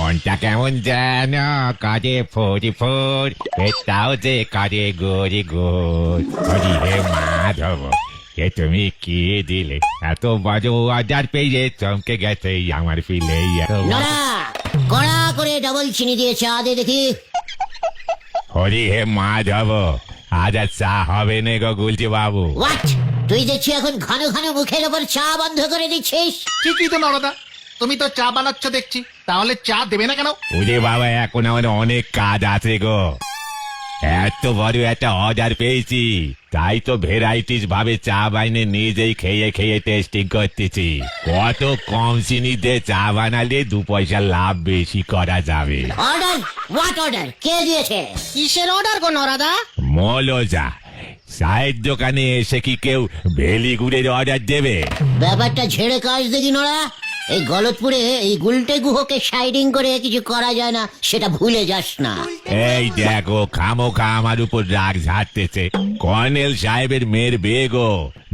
মনটা কেমন যেন কাজে ফোরি ফোর, পেটটাও যে কাজে গড়ি গোর। হরি হে মাধব, এ তুমি কি দিলে? এত বড় অর্ডার পেয়ে চমকে গেছে আমার ফিলে। নড়া কড়া করে ডবল চিনি দিয়ে চা দে দেখি। হরি হে মাধব, আজ আর চা হবে না গো গুলটি বাবু। হোয়াট? তুই দেখছি এখন ঘন ঘন মুখের ওপর চা বন্ধ করে দিচ্ছিস। ঠিকই তো নরদা, তুমি তো চা বানাচ্ছ দেখছি, তাহলে চা দেবে না কেন? ওরে বাবা, এখন আমার অনেক কাজ আছে গো। এত বড় একটা অর্ডার পেয়েছি, তাই তো ভেরাইটিস ভাবে চা বাইনে নিজেই খেয়ে খেয়ে টেস্টিং করতেছি। কত কম চিনিতে চা বানালে 2 পয়সা লাভ বেশি করা যাবে। অর্ডার? What order? কে দিয়েছে? কিসের অর্ডার গো নরাদা? মৌলজা, চায়ের দোকানে এসে কি কেউ ভেলি গুড়ের অর্ডার দেবে? ব্যাপারটা ঝেড়ে কাজ দেখি নড়া। এই গলতপুরে এই গুলটে গুহকে সাইডিং করে কিছু করা যায় না, সেটা ভুলে যাস না। এই দেখো, খামোখা আমার উপর রাগ ঝাড়তেছে। কর্নেল সাহেবের মেয়ের বিয়ে গো,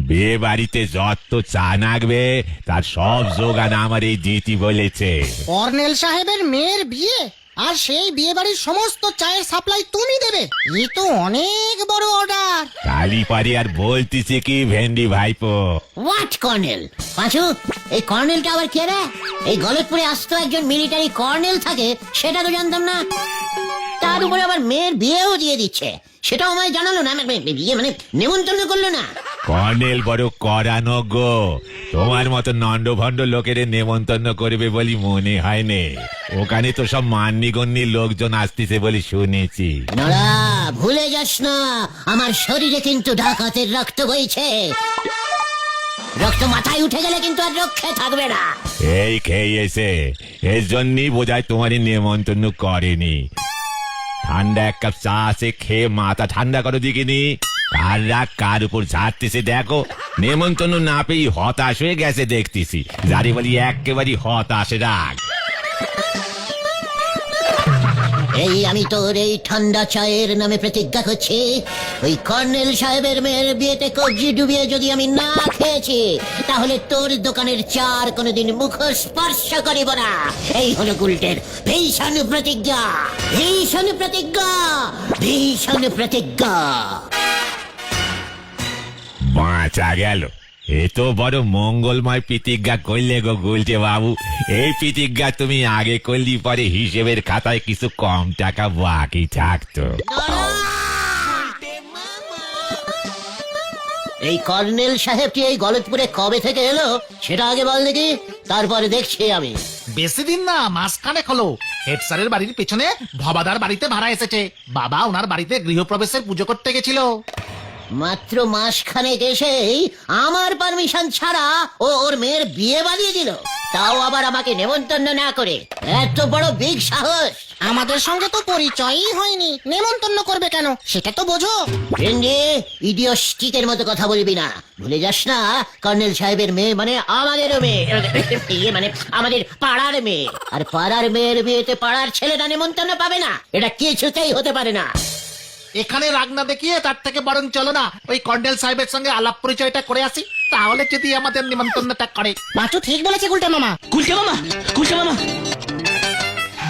বিয়ে বাড়িতে যত চা নাগবে তার সব যোগান আমার এই দিতি বলেছে। কর্নেল সাহেবের মেয়ের বিয়ে, আর সেই বিয়ে বাড়ির সমস্ত চায়ের সাপ্লাই তুমি দেবে? এ তো অনেক বড় অর্ডার। কালি পারি আর বলতেছে কি ভেন্ডি ভাইপো। What colonel? পাঁচু, এই কর্নেলটা আবার কে রে? এই গলতপুরে আসতো একজন মিলিটারি কর্নেল থাকে, সেটা তো জানতাম না। তার উপরে আবার মেয়ের বিয়েও দিয়ে দিচ্ছে, সেটাও আমায় জানালো না। বিয়ে মানে নেমন্তন্ন করলো না। কর্নেল বড় করানো গো, তোমার মতো নন্ড ভন্ড লোকের নেমন্তন্ন করবে বলি মনে হয় নে। ওখানে তো সব মান্যগণ্যি লোকজন আসতেছে বলি শুনেছি। নড়া, ভুলে যাস না আমার শরীরে কিন্তু ডাকাতের রক্ত বইছে। রক্ত মাথায় উঠে গেলে কিন্তু আর রক্ষে থাকবে না। এই খেয়েছে, এর জন্যই বোধহয় তোমারই নেমন্তন্ন করেনি। ঠান্ডা এক কাপ চা আছে, খেয়ে মাথা ঠান্ডা করো দিকিনি। কার রাগ কার উপর ঝাড়তেছে দেখো। নেমন্তন্ন না পেয়ে হতাশ হয়ে গেছে দেখতেছি। যারে বলি একেবারে হতাশ রাগ। এই আমি তোর এই ঠান্ডা চায়ের নামে প্রতিজ্ঞা করছি, ওই কর্নেল সাহেবের মেয়ের বিয়েতে কবজি ডুবিয়ে যদি আমি না খেয়েছি, তাহলে তোর দোকানের চার কোনোদিন মুখ স্পর্শ করিব না। এই হলো গুলটের ভীষণ প্রতিজ্ঞা, ভীষণ প্রতিজ্ঞা, ভীষণ প্রতিজ্ঞা। বাঁচা গেল। এ তো বড় মঙ্গলময় প্রতিজ্ঞা করলে গো গুলটে বাবু। এই প্রতিজ্ঞা তুমি আগে করলি পরে হিসেবের খাতায় কিছু কম টাকা বাকি থাকতো। এই কর্নেল সাহেবটি এই গলতপুরে কবে থেকে এলো সেটা আগে বল দেখি, তারপরে দেখছি আমি। বেশি দিন না, মাসখানেক হলো। হেড স্যারের বাড়ির পেছনে ভবাদার বাড়িতে ভাড়া এসেছে। বাবা ওনার বাড়িতে গৃহপ্রবেশের পুজো করতে গেছিল। মাত্র মাসখানেক এসেই আমার পারমিশন ছাড়া ও ওর মেয়ের বিয়ে বানিয়ে দিল, তাও আবার আমাকে নেমন্তন্ন না করে। এত বড় বিগ সাহস! আমাদের সঙ্গে তো পরিচয়ই হয়নি, নেমন্তন্ন করবে কেন সেটা তো বোঝো। ভেন্ডি, ইডিওস্টিকের মতো কথা বলবি না। ভুলে যাস না কর্নেল সাহেবের মেয়ে মানে আমাদেরও মেয়ে, ইয়ে মানে আমাদের পাড়ার মেয়ে। আর পাড়ার মেয়ের বিয়েতে পাড়ার ছেলেরা নেমন্তন্ন পাবে না, এটা কিছুতেই হতে পারে না। এখানে রাগ না দেখিয়ে তার থেকে বরং চলো না ওই কর্নেল সাহেবের সঙ্গে আলাপ পরিচয়টা করে আসি, তাহলে যদি আমাদের নিমন্ত্রণটা করে। পাঁচু ঠিক বলেছে গুলটে মামা। গুলটে মামা, গুলটে মামা,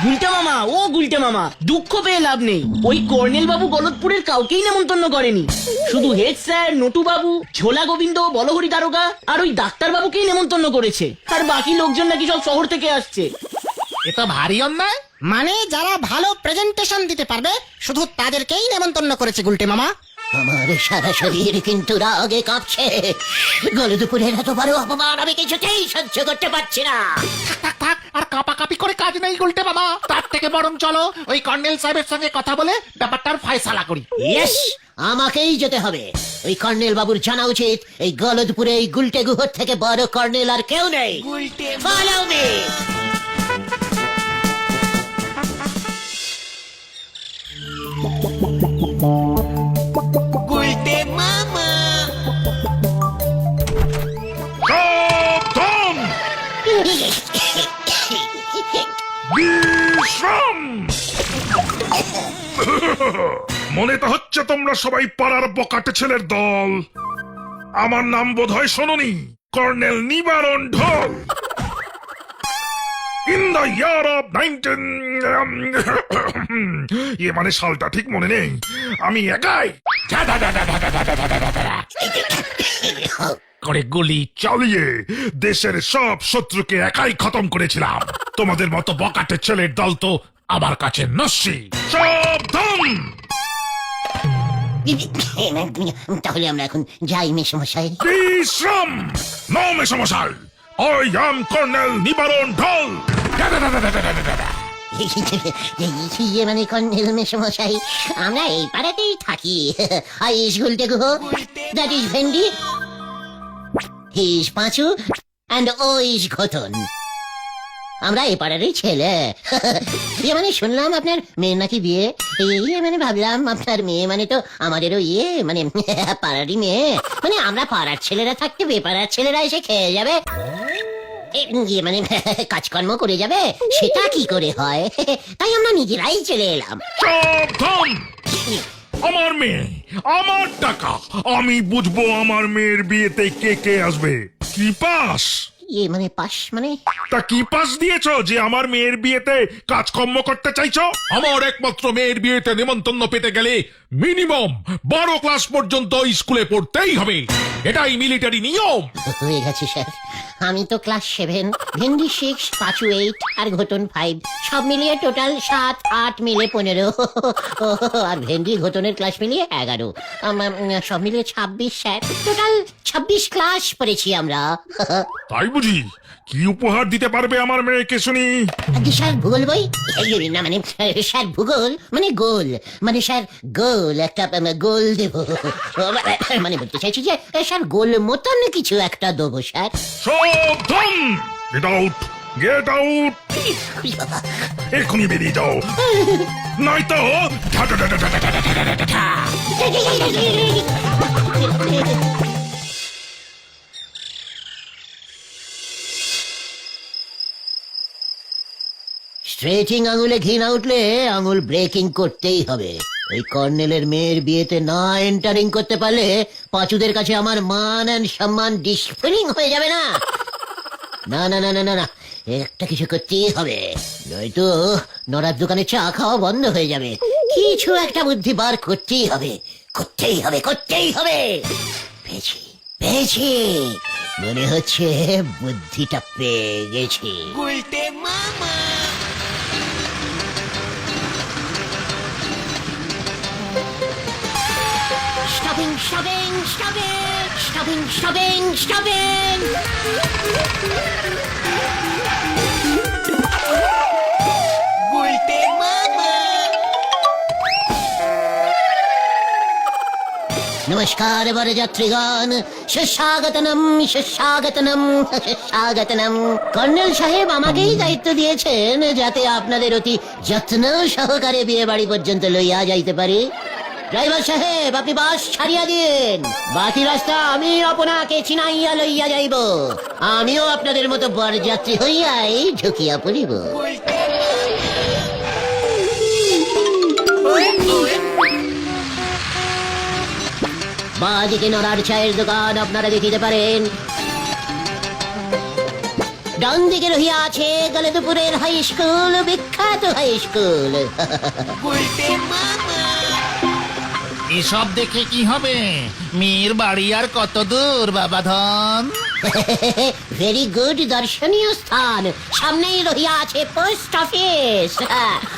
গুলটে মামা, ও গুলটে মামা, দুঃখ পেয়ে লাভ নেই। ওই কর্নেল বাবু গলতপুরের কাউকেই নেমন্তন্ন করেনি। শুধু হেড স্যার, নটু বাবু, ঝোলা গোবিন্দ, বলহরি দারোগা আর ওই ডাক্তার বাবুকেই নেমন্তন্ন করেছে। আর বাকি লোকজন নাকি সব শহর থেকে আসছে। এটা ভারী অন্যায়। মানে যারা ভালো প্রেজেন্টেশন দিতে পারবে শুধু তাদেরকেই নেমন্তন্ন করেছে গুলটে মামা। আমার সারা শরীর কিন্তু রাগে কাঁপছে। গলতপুরের এত বড় অপমান আমি কিছুতেই সহ্য করতে পারছি না। থাক থাক, আর কাঁপাকাঁপি করে কাজ নেই গুলটে মামা। তার থেকে বরং চলো ওই কর্নেল সাহেবের সঙ্গে কথা বলে ব্যাপারটার ফয়সালা করি। ইয়েস, আমাকেই যেতে হবে। ওই কর্নেল বাবুর জানা উচিত এই গলতপুরে এই গুলটে গুহর থেকে বড় কর্নেল আর কেউ নেই। Follow me. সাবধান! বিশ্রাম! মনে তো হচ্ছে তোমরা সবাই পাড়ার বকাটে ছেলের দল। আমার নাম বোধহয় শোনোনি, কর্নেল নিবারণ ঢোল। ইন দ্য ইয়ার অফ 19 ইয়ে মানে সালটা ঠিক মনে নেই, আমি একাই করে গুলি চালিয়ে দেশের সব শত্রুকে একাই খতম করেছিলাম। তোমাদের মতো বকাটে ছেলের দল তো আমার কাছে নস্যি। সাবধান! তাহলে আমরা এখন যাই মেসমশাই। বিশ্রাম! নো মেসমশাই, I am কর্নেল নিবারণ ঢোল। ইয়ে মানে কর্নেল মেসমশাই, আমরা এই পাড়াতেই থাকি। I is Gulte Guha, that is ভেন্ডি, he is Panchu, and O is ঘটন। আমরা এই পাড়ারই ছেলে। ইয়ে মানে শুনলাম আপনার মেয়ের নাকি বিয়ে। ইয়ে মানে ভাবলাম আপনার মেয়ে মানে তো আমাদেরও ইয়ে মানে পাড়ারই মেয়ে, মানে আমরা পাড়ার ছেলেরা থাকতে বেপাড়ার ছেলেরা এসে খেয়ে যাবে, ইয়ে মানে কাজকর্ম করে যাবে, সেটা কি করে হয়? তাই আমরা নিজেরাই চলে এলাম। সাবধান! আমার মেয়ে, আমার টাকা, আমি বুঝবো আমার মেয়ের বিয়েতে কে কে আসবে। কি পাস? ইয়ে মানে পাশ মানে তা কি পাস দিয়েছো যে আমার মেয়ের বিয়েতে কাজকর্ম করতে চাইছো? আমার একমাত্র মেয়ের বিয়েতে নিমন্ত্রণ পেতে গেলে মিনিমাম 12 ক্লাস পর্যন্ত স্কুলে পড়তেই হবে, এটাই মিলিটারি নিয়ম। হয়ে গেছে স্যার, আমি তো ক্লাস 7, ভেন্ডি 6, পাঁচু 8 আর ঘটন 5, সব মিলিয়ে টোটাল 7, 8 মিলে 15, আর ভেন্ডি ঘটনের ক্লাস মিলিয়ে 11, সব মিলিয়ে 26 স্যার, টোটাল 26 ক্লাস পড়েছি আমরা। তাই বুঝি? কি উপহার দিতে পারবে আমার মেয়েকে শুনি? আগে স্যার ভূগোল বই, না মানে স্যার ভূগোল মানে গোল, মানে স্যার গোল একটা গোল দেব, মানে বলতে চাইছি যে স্যার গোল মতন কিছু একটা দেবো স্যার। সাবধান! গেট আউট, গেট আউট, এক্ষুনি বেরিয়ে যাও, নয়তো স্ট্রেচিং আঙুলে ঘি না উঠলে আঙুল ব্রেকিং করতেই হবে। ওই কর্নেলের মেয়ের বিয়েতে না এন্টারিং করতে পারলে পাঁচুদের কাছে আমার মান আর সম্মান ডিসফিলিং হয়ে যাবে না। না না না না না না, একটা কিছু করতেই হবে, নয়তো নড়ার দোকানে চা খাওয়া বন্ধ হয়ে যাবে। কিছু একটা বুদ্ধি বার করতেই হবে, করতেই হবে, করতেই হবে। পেয়েছি পেয়েছি, মনে হচ্ছে বুদ্ধিটা পেয়ে গেছি। Stopping, stopping, stopping, stopping, stopping, stopping. নমস্কার বরযাত্রীগণ, সুস্বাগতনম সুস্বাগতনম সুস্বাগতনম। কর্নেল সাহেব আমাকেই দায়িত্ব দিয়েছেন যাতে আপনাদের অতি যত্ন সহকারে বিয়ে বাড়ি পর্যন্ত লইয়া যাইতে পারি। ড্রাইভার সাহেব, আপনি বাস ছাড়িয়া দিন, বাকি রাস্তা আমি আপনাকে চিনাইয়া লইয়া যাইব। আমিও আপনাদের মতো বরযাত্রী হইয়াই ঝুঁকিয়া পড়িব। বাদিকে নড়ার চায়ের দোকান আপনারা দেখিতে পারেন, ডান দিকে রহিয়া আছে গলদপুরের হাই স্কুল, বিখ্যাত হাই স্কুল। এসব দেখে কি হবে? মেয়ের বাড়ি আর কত দূর বাবা ধন? ভেরি গুড, দর্শনীয় স্থান। সামনেই রহিয়া আছে পোস্ট অফিস,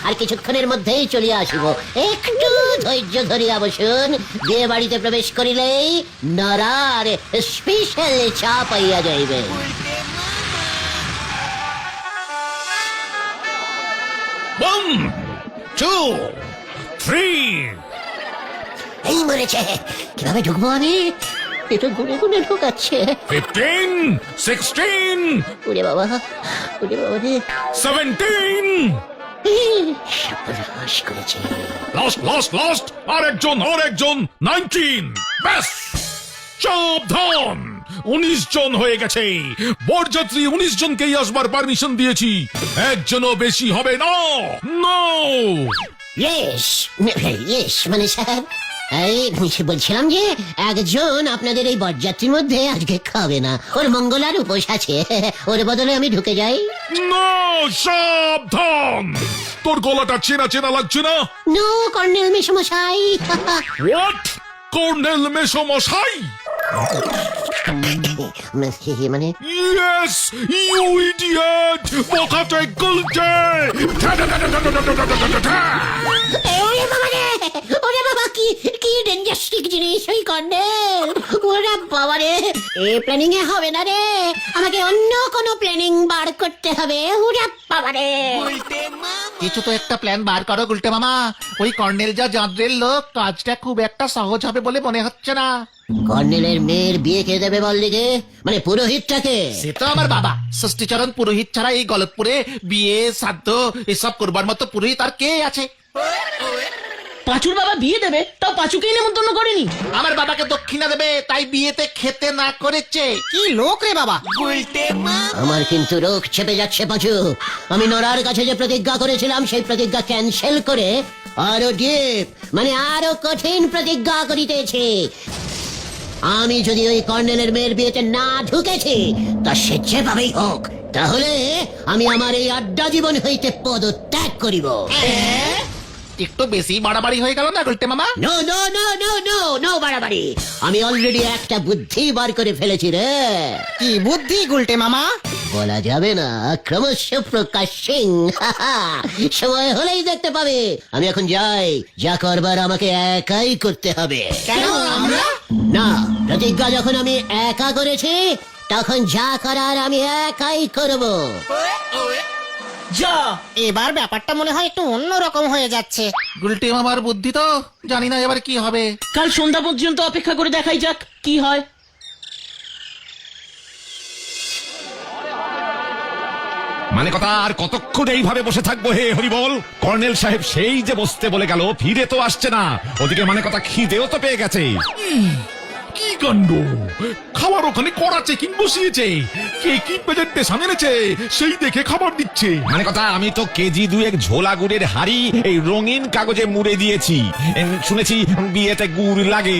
আর কিছুক্ষণের মধ্যেই চলে আসিব। একটু ধৈর্য ধরিয়া বসুন, বিয়ে বাড়িতে প্রবেশ করিলেই নরার স্পেশাল চা পাইয়া যাইবে। 1, 2, 3। এই মরেছে, কিভাবে ঢুকবো আমি? এটা গুনে গুনে ঢোকাচ্ছে। 15, 16, ওরে বাবা, ওরে বাবা রে, 17। সর্বনাশ করেছে। লাস্ট আরেকজন 19। ব্যাস, সাবধান! 19 জন হয়ে গেছে। বরযাত্রী 19 জনকেই আসবার পারমিশন দিয়েছি, একজনও বেশি হবে না। নো ইয়েস ইয়েস মানে স্যার এই বলছিলাম যে একজন আপনাদের এই বরযাত্রীর মধ্যে আজকে খাবে না, ওর মঙ্গলার উপোস আছে। ওর বদলে আমি ঢুকে যাই। না, সাবধান! তোর গলাটা চেনা চেনা লাগছে না? নো কর্নেল মেশমশাই। হোয়াট? কর্নেল মেসমশাই? মানে ইয়েস, ইউ ইডিয়েট! বোকাতে গুলটে! ওরে বাবা রে, ওরে বাবা, কি কি ডেঞ্জাস্টিক জিনিস ওই কর্নেল। ওরে বাবা রে, এই প্ল্যানিং এ হবে না রে, আমাকে অন্য কোনো প্ল্যানিং বার করতে হবে। ওরে বাবা রে, কিছু তো একটা প্ল্যান বার করো গুলটে মামা। ওই কর্নেল যা জাদ্রের লোক, কাজটা খুব একটা সহজ হবে বলে মনে হচ্ছে না। কর্নেলের মেয়ের বিয়ে কে দেবে বল দিকে, মানে পুরোহিতটাকে? সে তো আমার বাবা ষষ্ঠীচরণ পুরোহিত ছাড়া এই গলতপুরে বিয়ে শ্রাদ্ধ এসব করবার মতো পুরোহিত আর কে আছে? পাঁচুর বাবা বিয়ে দেবে, তাও পাঁচুকেই নেমন্তন্ন করেনি। আমার বাবাকে দক্ষিণা দেবে তাই বিয়েতে খেতে না করেছে। কি লোক রে বাবা! আমার কিন্তু রোগ চেপে যাচ্ছে পাঁচু। আমি নরার কাছে যে প্রতিজ্ঞা করেছিলাম সেই প্রতিজ্ঞা ক্যান্সেল করে আরো ডিপ, মানে আরো কঠিন প্রতিজ্ঞা করিতেছি। আমি যদি ওই কর্নেলের মেয়ের বিয়েতে না ঢুকেছি, তা সে যেভাবেই হোক, তাহলে আমি আমার এই আড্ডা জীবন হইতে পদত্যাগ করিব। একটু বেশি বাড়াবাড়ি হয়ে গেল না গুলটে মামা? No no no no no no বাড়াবাড়ি। আমি অলরেডি একটা বুদ্ধি বার করে ফেলেছি রে। কি বুদ্ধি গুলটে মামা? বলা যাবে না, ক্রমশ প্রকাশ সিং। সময় হলেই দেখতে পাবে। আমি এখন যাই, যা করবার আমাকে একাই করতে হবে। কেন আমরা? না, প্রতিজ্ঞা যখন আমি একা করেছি, তখন যা করার আমি একাই করব। যা, এবার ব্যাপারটা মনে হয় একটু অন্যরকম হয়ে যাচ্ছে। গুলটে মামার বুদ্ধি তো জানি না এবার কি হবে। কাল সন্ধ্যা পর্যন্ত অপেক্ষা করে দেখাই যাক কি হয়। মানে কথা আর কতক্ষণ এইভাবে বসে থাকবো হে হরিবল? কর্নেল সাহেব সেই যে বসতে বলে গেল, ফিরে তো আসছে না। ওদিকে মানে কথা খিদেও তো পেয়ে গেছে। কি কাণ্ড! খাবার ওখানে কড়া চেকিং বসিয়েছে। কে কি প্রেজেন্টেশন এনেছে সেই দেখে খাবার দিচ্ছে। মানে কথা আমি তো কেজি দুয়েক ঝোলা গুড়ের হাড়ি এই রঙিন কাগজে মুড়ে দিয়েছি। শুনেছি বিয়েতে গুড় লাগে।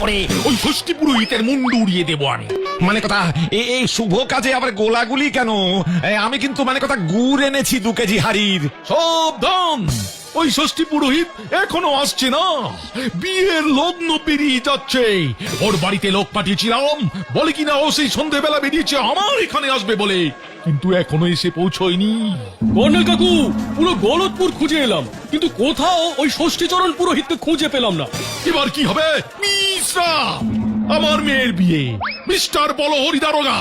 করে ওই ষষ্ঠী পুরোহিতের মুন্ডু উড়িয়ে দেবো আমি। মানে কথা এই শুভ কাজে আবার গোলাগুলি কেন? আমি কিন্তু মানে কথা গুড় এনেছি 2 কেজি হাড়ির। সাবধান! ওই ষষ্ঠী পুরোহিত এখনো আসছে না। বিয়ের লগ্ন পেরিয়ে যাচ্ছে। ওর বাড়িতে লোক পাঠিয়েছিলাম, বলে কিনা ও সেই সন্ধ্যেবেলা বেরিয়েছে আমার এখানে আসবে বলে, কিন্তু এখনো এসে পৌঁছয়নি। কর্নেল কাকু, পুরো গলতপুর খুঁজে এলাম, কিন্তু কোথাও ওই ষষ্ঠীচরণ পুরোহিতকে খুঁজে পেলাম না। এবার কি হবে? মিশ্রা, আমার মেয়ের বিয়ে, মিস্টার বলহরি দারোগা,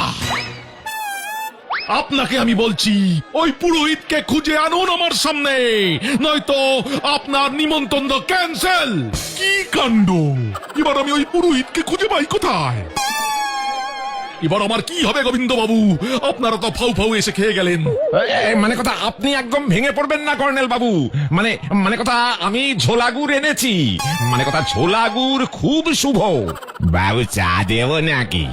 আপনাকে আমি বলছি ওই পুরোহিতকে খুঁজে আনুন আমার সামনে, নয়তো আপনার নিমন্ত্রণ ক্যান্সেল। কি কাণ্ড! এবার আমি ওই পুরোহিতকে খুঁজে পাই কোথায়? এবার আমার কি হবে গোবিন্দ বাবু? আপনারা তো ফাউ ফাউ এসে খেয়ে গেলেন। মানে কথা আপনি একদম ভেঙে পড়বেন না কর্নেল বাবু। মানে কথা আমি ঝোলা গুড় এনেছি। মানে কথা ঝোলা গুড় খুব শুভ। বাবু চা দেব নাকি?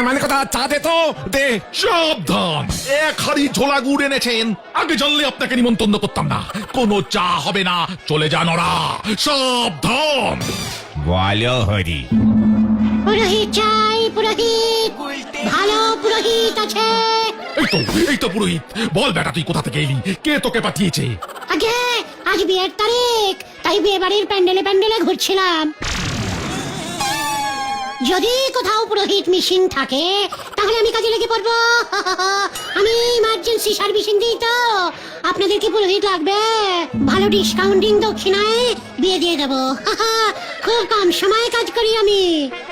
মানে কথা চা দে তো দে। সাবধান! 1 হাড়ি ঝোলা গুড় এনেছেন, আগে জানলে আপনাকে নিমন্ত্রণ করতাম না। কোনো চা হবে না, চলে যান ওরা। সাবধান! বলো হরি। পুরোহিত চাই, পুরোহিত, ভালো পুরোহিত আছে? এই তো পুরোহিত। বল বেটা, তুই কোথা থেকে এলি? কে তোকে পাঠিয়েছে? আগে আজ বিয়ের তারিখ, তাই বিয়ে বাড়ির প্যান্ডেলে প্যান্ডেলে ঘুরছিলাম। যদি কোথাও পুরোহিত মিসিং থাকে তাহলে আমি কাজে লেগে পড়বো। আমি ইমার্জেন্সি সার্ভিসিং দিই তো। আপনাদের কি পুরোহিত লাগবে? ভালো ডিসকাউন্টিং দক্ষিণায় বিয়ে দিয়ে দেবো। খুব কম সময়ে কাজ করি আমি।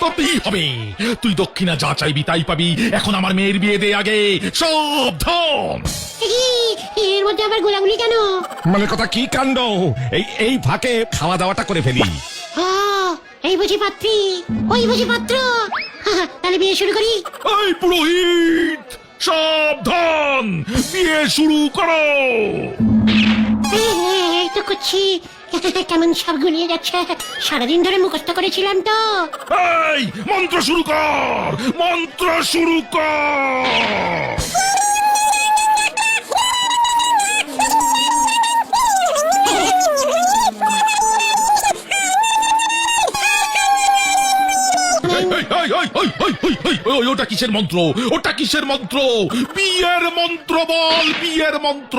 তবেই হবে। তুই দক্ষিণা যা চাইবি তাই পাবি। এখন আমার মেয়ের বিয়ে দে আগে। সাবধান! এর মধ্যে আবার গোলাগুলি কেন? মানে কথা কি কাণ্ড! এই ফাঁকে খাওয়া দাওয়াটা করে ফেলি। এই বুঝি পাত্রী, ওই বুঝি পাত্র। তাহলে বিয়ে শুরু করি। এই পুরোহিত, সাবধান! বিয়ে শুরু করো। এই তো করছি। কেমন সব গুলিয়ে যাচ্ছে। সারাদিন ধরে মুখস্থ করেছিলাম তো। এই মন্ত্র শুরু কর, মন্ত্র শুরু কর। ওটা কিসের মন্ত্র? ওটা কিসের মন্ত্র? বিয়ের মন্ত্র বল, বিয়ের মন্ত্র।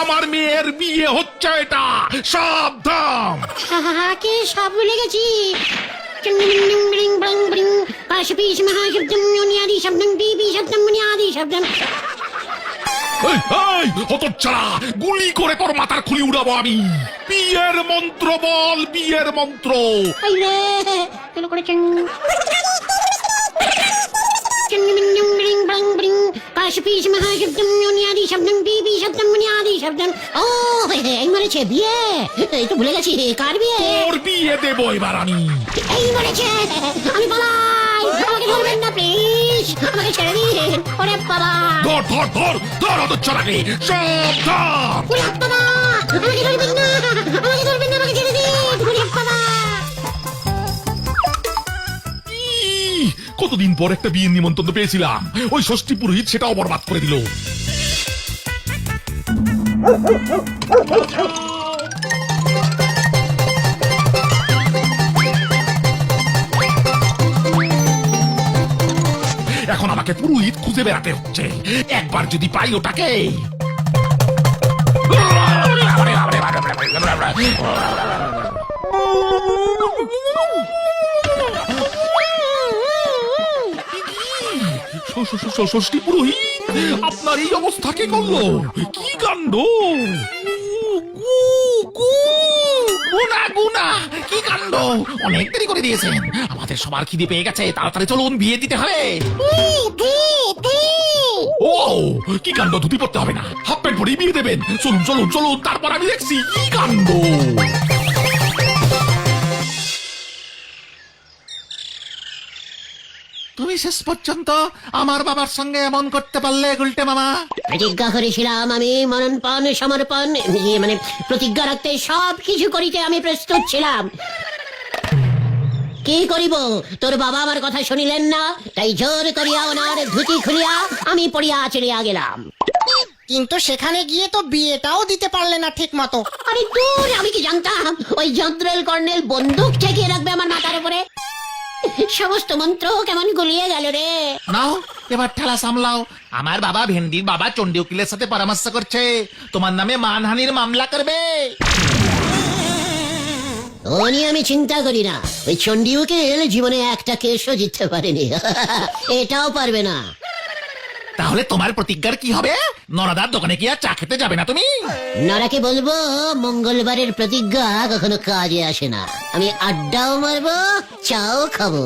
আমার মেয়ের বিয়ে হচ্ছে, এটা সাবধান। কি সব ভুলে গেছি। পাশাপিস মহাশব্দম আদি শব্দম বিবি শব্দম আদি শব্দম। এই, এই, হতচ্ছাড়া, গুলি করে তোর মাথার খুলি উড়াবো আমি। বিয়ের মন্ত্র বল, বিয়ের মন্ত্র। আইরে চলো করেছেন। পাশাপিস মহাশব্দম আদি শব্দম বিবি শব্দম আদি শব্দম। ও এই মরেছে বিয়ে। এই তো ভুলে গেছি, কার বিয়ে? তোর বিয়ে দেবো এবার আমি। এই মরেছে, আমি পালাই। আমাকে ধরবেন না প্লিজ, আমাকে ছেড়ে দিন। ওরে বাবা, ধর ধর ধর ধর হতচ্ছাড়াকে, সাবধান। ওরে বাবা, আমাকে ধরবেন না, আমাকে ধরবেন না, আমাকে ছেড়ে দিন। ওরে বাবা, ইহ, কতদিন পর একটা বিয়ের নিমন্ত্রণ পেয়েছিলাম, ওই ষষ্ঠী পুরোহিত সেটাও বরবাদ করে দিল। এখন আমাকে পুরোহিত খুঁজে বেড়াতে হচ্ছে। একবার যদি পাই ওটাকে। ষষ্ঠী পুরোহিত, আপনার এই অবস্থা কে করলো? কি কাণ্ড! গুনা গুনা, কি কাণ্ড! অনেক দেরি করে দিয়েছেন, আমাদের সবার খিদে পেয়ে গেছে, তাড়াতাড়ি চলুন, বিয়ে দিতে হবে। ও কি কাণ্ড! ধুতি পড়তে হবে না, হাফ প্যান্ট পরেই বিয়ে দেবেন। চলুন চলুন চলুন, তারপর আমি দেখছি কি কাণ্ড। তুমি শেষ পর্যন্ত আমার বাবার সঙ্গে এমন করতে পারলে গুলটে মামা? প্রতিজ্ঞা করেছিলাম আমি মননপণ সমর্পণ, মানে প্রতিজ্ঞা রাখতে সব কিছু করিতে আমি প্রস্তুত ছিলাম। কি করিব, তোর বাবা আমার কথা শুনিলেন না, তাই জোর করিয়া ওনার ধুতি খুলিয়া আমি পড়িয়া চলিয়া গেলাম। কিন্তু সেখানে গিয়ে তো বিয়েটাও দিতে পারলে না ঠিক মতো। আরে দূর, আমি কি জানতাম ওই জন্ত্রেল কর্নেল বন্দুক ঠেকিয়ে রাখবে আমার মাথার উপরে। সমস্ত মন্ত্র কেমন গুলিয়ে গেল রে। নাও এবার ঠেলা সামলাও। আমার বাবা ভেন্ডির বাবা চণ্ডী উকিলের সাথে পরামর্শ করছে, তোমার নামে মানহানির মামলা করবে। ও নিয়ে আমি চিন্তা করি না, ওই চণ্ডী উকিল জীবনে একটা কেসও জিততে পারেনি। এটাও পারবে না। তাহলে তোমার প্রতিজ্ঞার কি হবে? নরাদার দোকানে কি আর চা খেতে যাবে না তুমি? নরাকে বলবো মঙ্গলবারের প্রতিজ্ঞা কখনো কাজে আসে না, আমি আড্ডাও মারবো, চাও খাবো।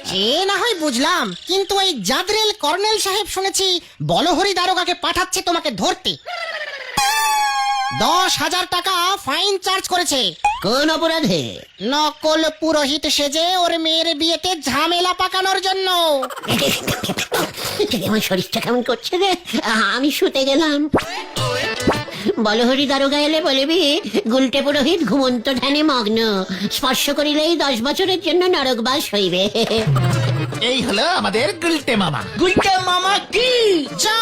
সে না হয় বুঝলাম, কিন্তু ওই জাদরেল কর্নেল সাহেব শুনেছি বলহরি দারোগাকে পাঠাচ্ছে তোমাকে ধরতে। 10,000 টাকা ফাইন চার্জ করেছে। কোন অপরাধে? নকল পুরোহিত সেজে ওর মেয়ের বিয়েতে ঝামেলা পাকানোর জন্য। আমার শরীরটা কেমন করছে রে, আমি শুতে গেলাম। বলহরি দারোগা এলে বলবি গুলটে পুরোহিত ঘুমন্ত ধ্যানে মগ্ন, স্পর্শ করিলেই 10 বছরের জন্য নরকবাস হইবে। এই হলো আমাদের গুলটে মামা। গুলটে মামা কি যা